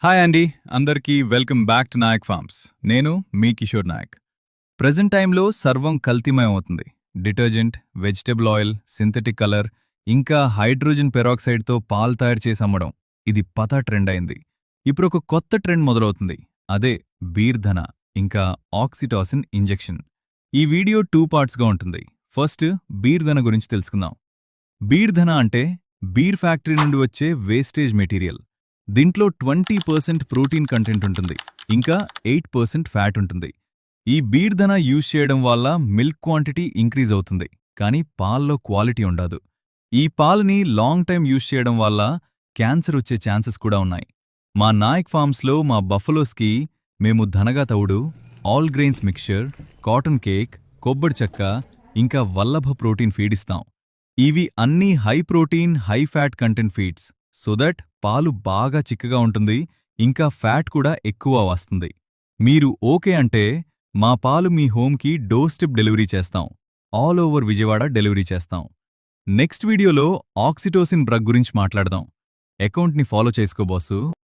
Hi అండి, అందరికీ welcome back to Nayak Farms. నేను మీ కిషోర్ నాయక్. ప్రెజెంట్ టైంలో సర్వం కల్తీమయం అవుతుంది. Detergent, vegetable oil, synthetic colour, ఇంకా హైడ్రోజన్ పెరాక్సైడ్తో పాలు తయారు చేసి అమ్మడం ఇది పతా ట్రెండ్ అయింది. ఇప్పుడు ఒక కొత్త ట్రెండ్ మొదలవుతుంది. అదే బీర్ధన ఇంకా ఆక్సిటాసిన్ ఇంజెక్షన్. ఈ వీడియో 2 పార్ట్స్గా ఉంటుంది. ఫస్ట్ బీర్ధన గురించి తెలుసుకుందాం. బీర్ధన అంటే బీర్ ఫ్యాక్టరీ నుండి వచ్చే వేస్టేజ్ మెటీరియల్. దీంట్లో 20% ప్రోటీన్ కంటెంట్ ఉంటుంది, ఇంకా 8% ఫ్యాట్ ఉంటుంది. ఈ బీర్ధన యూజ్ చేయడం వల్ల మిల్క్ క్వాంటిటీ ఇంక్రీజ్ అవుతుంది, కానీ పాల్లో క్వాలిటీ ఉండదు. ఈ పాలని లాంగ్ టైం యూజ్ చేయడం వల్ల క్యాన్సర్ వచ్చే ఛాన్సెస్ కూడా ఉన్నాయి. మా నాయక్ ఫార్మ్స్లో మా బఫలోస్కి మేము ధనగా తవుడు, all grains mixture, cotton cake, కొబ్బరి చెక్క, ఇంకా వల్లభ ప్రోటీన్ ఫీడ్ ఇస్తాం. ఇవి అన్నీ high protein, high fat content feeds, so that పాలు బాగా చిక్కగా ఉంటుంది, ఇంకా ఫ్యాట్ కూడా ఎక్కువ వస్తుంది. మీరు ఓకే అంటే మా పాలు మీ హోమ్కి డోర్ స్టెప్ డెలివరీ చేస్తాం. ఆల్ ఓవర్ విజయవాడ డెలివరీ చేస్తాం. నెక్స్ట్ వీడియోలో ఆక్సిటోసిన్ డ్రగ్ గురించి మాట్లాడదాం. అకౌంట్ని ఫాలో చేసుకో బాసు.